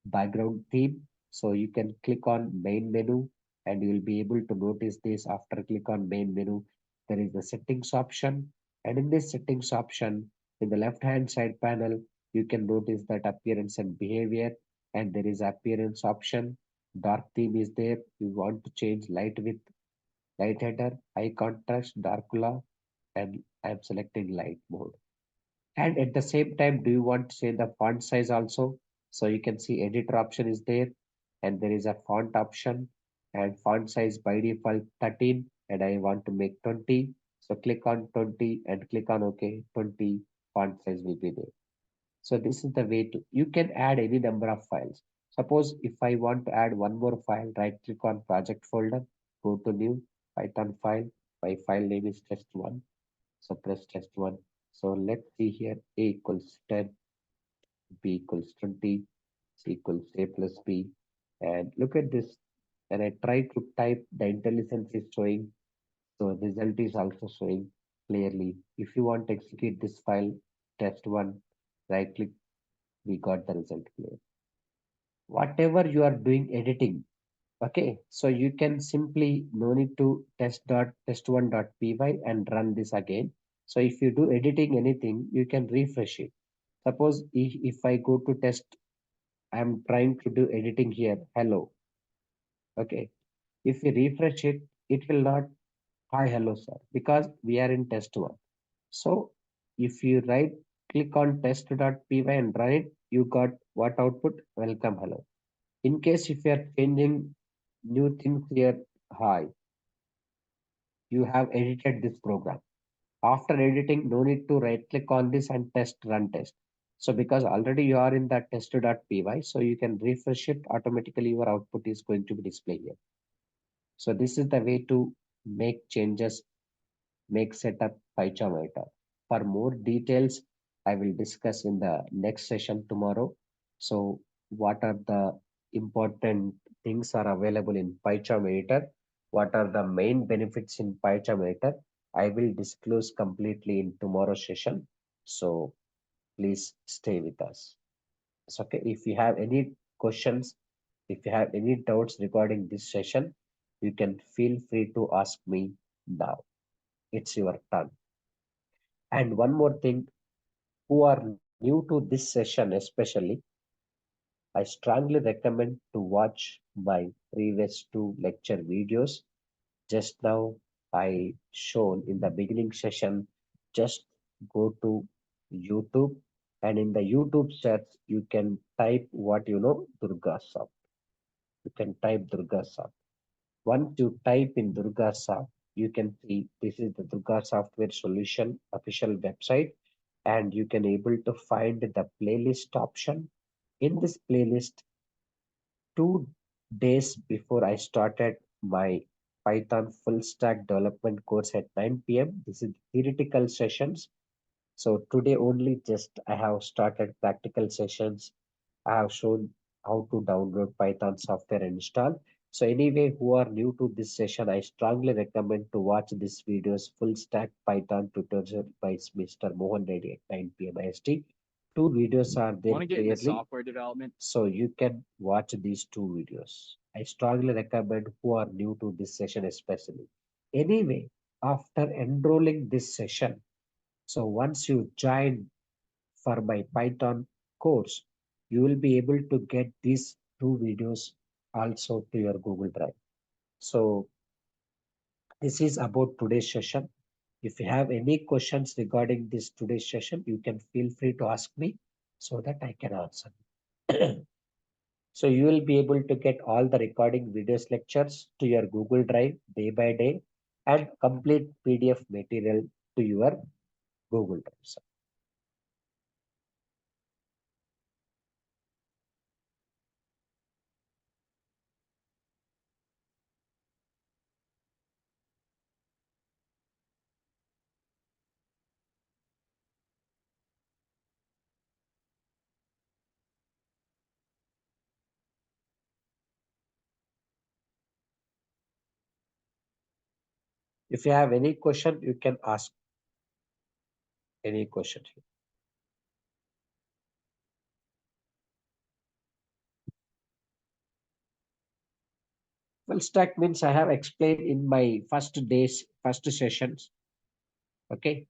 A: background theme? So you can click on main menu and you will be able to notice this. After click on main menu, there is the settings option. And in this settings option, in the left hand side panel, you can notice that appearance and behavior. And there is appearance option. Dark theme is there. You want to change light width, light header, high contrast, dark color. and I'm selecting light mode. And at the same time, do you want to say the font size also? So you can see editor option is there, and there is a font option, and font size by default 13, and I want to make 20. So click on 20 and click on OK. 20 font size will be there. So this is the way to, you can add any number of files. Suppose if I want to add one more file, right click on project folder, go to new Python file. My file name is test1. So press test1. So let's see here, a equals 10, b equals 20, c equals a plus b. And look at this. When I try to type, the intelligence is showing. So result is also showing clearly. If you want to execute this file, test1, right click, we got the result clear. Whatever you are doing editing, okay, so you can simply no need to test1.py and run this again. So if you do editing anything, you can refresh it. Suppose if I go to test, I'm trying to do editing here, hello, okay. If we refresh it, it will not, hi, hello, sir, because we are in test1. So if you right click on test.py and run it, you got what output? Welcome, hello. In case if you are changing new things here, hi, you have edited this program. After editing, no need to right click on this and test, run test. So because already you are in that test.py, so you can refresh it automatically. Your output is going to be displayed here. So this is the way to make changes, make setup PyCharm editor. For more details, I will discuss in the next session tomorrow. So what are the important things are available in PyCharm editor? What are the main benefits in PyCharm editor? I will disclose completely in tomorrow's session. So please stay with us. It's okay. If you have any questions, if you have any doubts regarding this session, you can feel free to ask me now. It's your turn. And one more thing, who are new to this session especially, I strongly recommend to watch my previous two lecture videos. Just now I shown in the beginning session, just go to YouTube, and in the YouTube search, you can type what you know, Durgasoft. You can type Durgasoft. Once you type in Durgasoft, you can see this is the Durga Software Solution official website, and you can able to find the playlist option. In this playlist, 2 days before I started my Python full stack development course at 9 p.m. This is theoretical sessions. So today only just I have started practical sessions. I have shown how to download Python software and install. So anyway, who are new to this session, I strongly recommend to watch this video's full stack Python tutorial by Mr. Mohan Reddy at 9 p.m. IST. Two videos are there clearly. Software development. So you can watch these two videos. I strongly recommend who are new to this session especially. Anyway, after enrolling this session, so once you join for my Python course, you will be able to get these two videos also to your Google Drive. So this is about today's session. If you have any questions regarding this today's session, you can feel free to ask me so that I can answer. So you will be able to get all the recording videos lectures to your Google Drive day by day and complete PDF material to your Google Drive. So if you have any question, you can ask any question. Full stack means I have explained in my first sessions. Okay.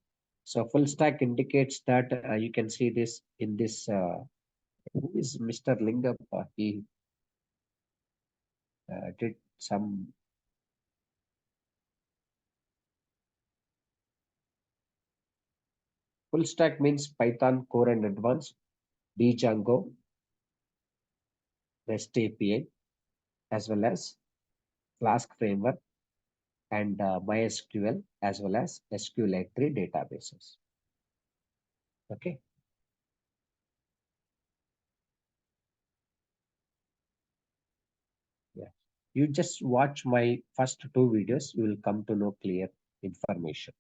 A: So full stack indicates that you can see this in this, who is Mr. Lingappa? He did some, Full stack means Python core and advanced, Django, REST API, as well as Flask framework and MySQL, as well as SQLite3 databases. Okay. Yeah. You just watch my first two videos, you will come to know clear information.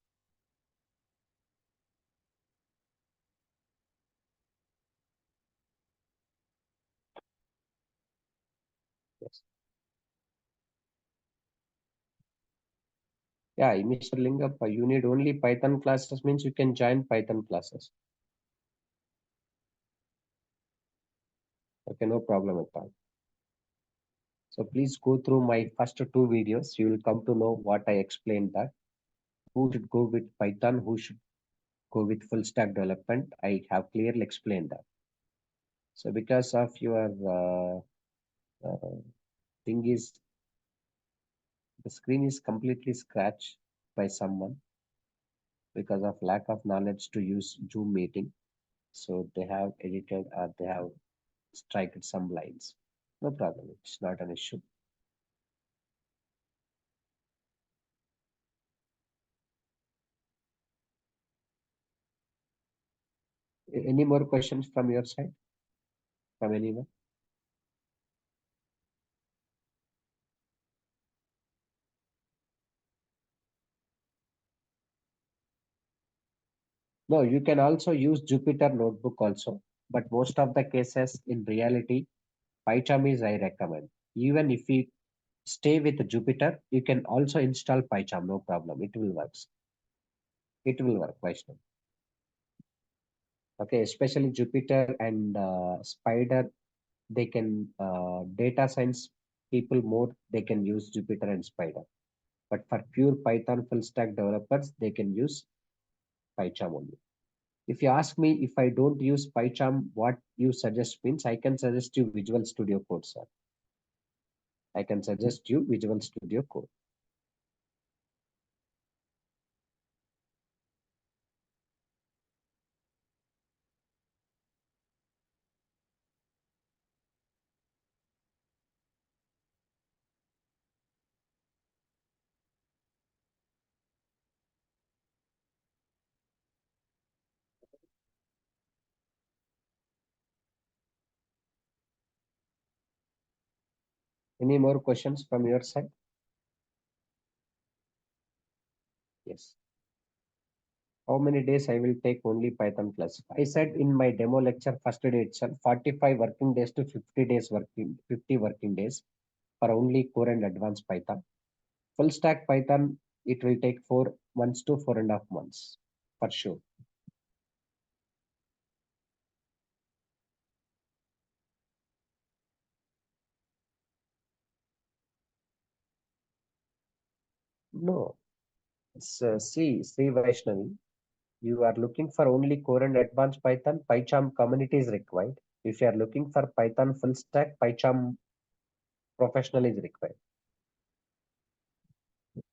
A: Yes. Yeah, Mr. Lingappa, you need only Python classes means you can join Python classes. Okay, no problem at all. So please go through my first two videos. You will come to know what I explained that. Who should go with Python, who should go with full stack development. I have clearly explained that. So because of your thing is the screen is completely scratched by someone because of lack of knowledge to use Zoom meeting. So they have edited or they have striked some lines. No problem. It's not an issue. Any more questions from your side? From anyone? No, you can also use Jupyter Notebook also, but most of the cases in reality, PyCharm is I recommend. Even if you stay with Jupyter, you can also install PyCharm, no problem. It will work. It will work, Vaishnav. Okay, especially Jupyter and Spider, they can data science people more, they can use Jupyter and Spider. But for pure Python full stack developers, they can use PyCharm only. If you ask me if I don't use PyCharm, what you suggest means I can suggest you Visual Studio Code, sir. I can suggest you Visual Studio Code. Any more questions from your side? Yes. How many days I will take only Python class? I said in my demo lecture first day itself, 45 working days to 50 days working, 50 working days for only core and advanced Python. Full stack Python, it will take 4 months to 4.5 months for sure. No, see Vaishnavi, you are looking for only core and advanced Python, PyCharm community is required. If you are looking for Python full stack, PyCharm professional is required.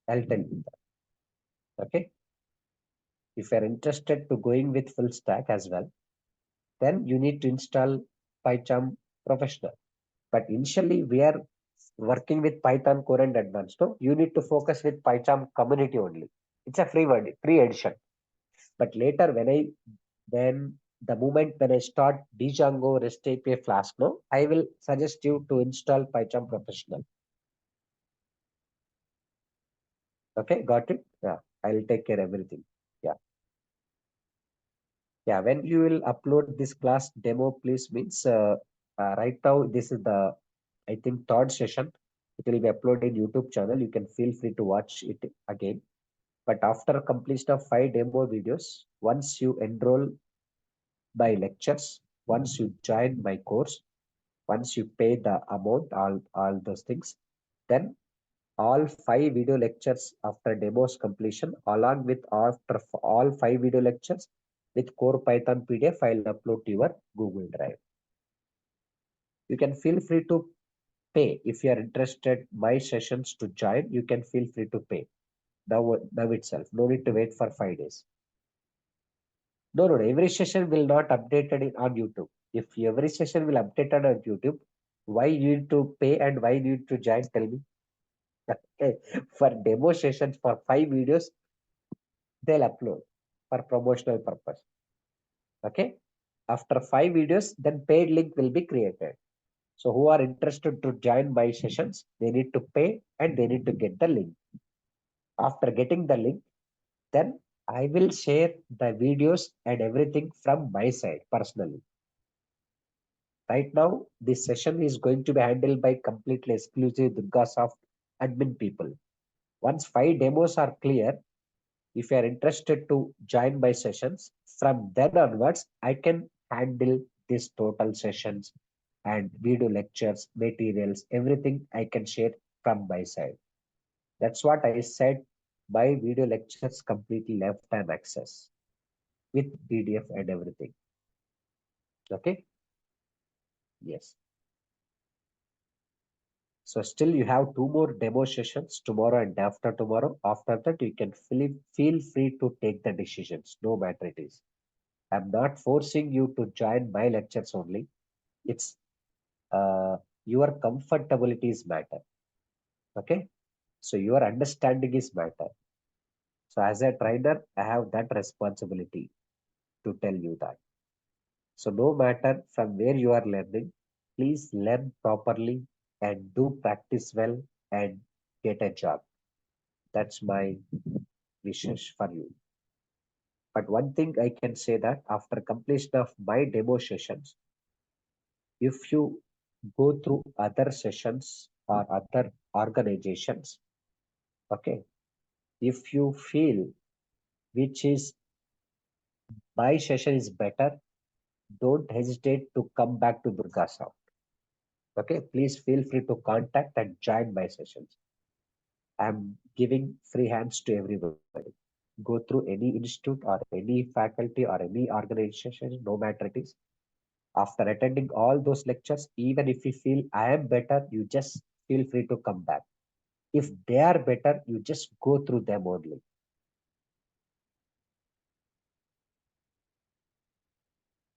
A: I'll tell you that. Okay. If you are interested to going with full stack as well, then you need to install PyCharm professional. But initially we are working with Python core and advanced. So you need to focus with PyCharm community only. It's a free edition. But later when the moment when I start Django, REST API, Flask, no, I will suggest you to install PyCharm Professional. Okay, got it? Yeah, I'll take care of everything. Yeah. Yeah, when you will upload this class demo, please means right now this is the I think third session. It will be uploaded in YouTube channel. You can feel free to watch it again. But after completion of 5 demo videos, once you enroll by lectures, once you join my course, once you pay the amount, all those things, then all 5 video lectures after demos completion, along with after all 5 video lectures with core Python PDF, I'll upload to your Google Drive. You can feel free to pay if you are interested my sessions to join. You can feel free to pay now itself. No need to wait for 5 days. No, no, no. Every session will not updated on YouTube. If every session will updated on YouTube, why you need to pay and why you need to join? Tell me. Okay. For demo sessions for 5 videos, they'll upload for promotional purpose. Okay. After 5 videos, then paid link will be created. So who are interested to join my sessions, they need to pay and they need to get the link. After getting the link, then I will share the videos and everything from my side personally. Right now, this session is going to be handled by completely exclusive Durgasoft admin people. Once 5 demos are clear, if you are interested to join my sessions, from then onwards, I can handle these total sessions and video lectures, materials, everything I can share from my side. That's what I said. My video lectures completely lifetime access with PDF and everything. Okay. Yes. So still you have 2 more demo sessions tomorrow and after tomorrow. After that, you can feel free to take the decisions, no matter it is. I'm not forcing you to join my lectures only. It's uh, your comfortability is matter. Okay. So your understanding is matter. So as a trainer, I have that responsibility to tell you that. So no matter from where you are learning, please learn properly and do practice well and get a job. That's my wishes for you. But one thing I can say that after completion of my demo sessions, if you go through other sessions or other organizations, okay, if you feel which is my session is better, don't hesitate to come back to Durgasoft. Okay, please feel free to contact and join my sessions. I'm giving free hands to everybody. Go through any institute or any faculty or any organization, no matter it is. After attending all those lectures, even if you feel I am better, you just feel free to come back. If they are better, you just go through them only.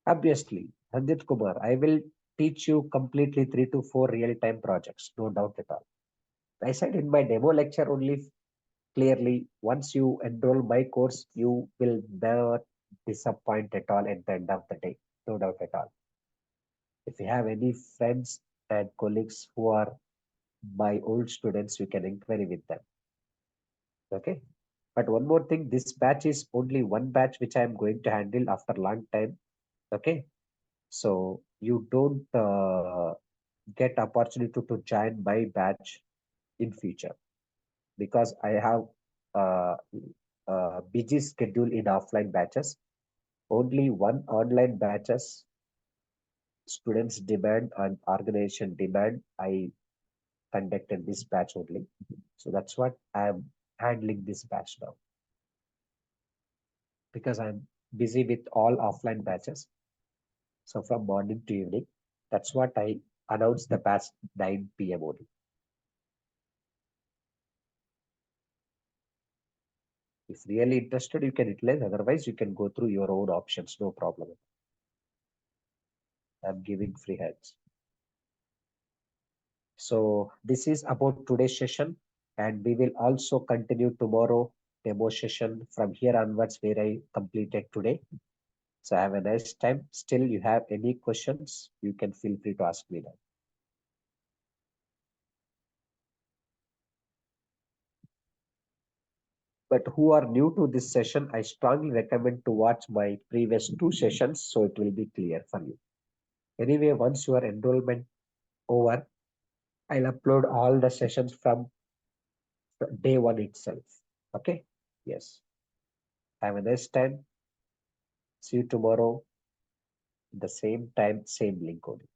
A: Obviously, Handit Kumar, I will teach you completely 3 to 4 real-time projects, no doubt at all. I said in my demo lecture only clearly, once you enroll my course, you will never disappoint at all at the end of the day, no doubt at all. If you have any friends and colleagues who are my old students, you can inquire with them. Okay. But one more thing, this batch is only one batch which I am going to handle after long time. Okay. So you don't get opportunity to join my batch in future because I have uh, busy schedule in offline batches. Only one online batches students demand and organization demand. I conducted this batch only. So that's what I'm handling this batch now because I'm busy with all offline batches. So from morning to evening, that's what I announced the batch 9 p.m. only. If really interested, you can utilize. Otherwise, you can go through your own options. No problem. I'm giving free hands. So this is about today's session, and we will also continue tomorrow demo session from here onwards where I completed today. So have a nice time. Still, you have any questions, you can feel free to ask me now. But who are new to this session, I strongly recommend to watch my previous 2 sessions so it will be clear for you. Anyway, once your enrollment over, I'll upload all the sessions from day one itself. Okay? Yes. Have a nice time. See you tomorrow, the same time, same link only.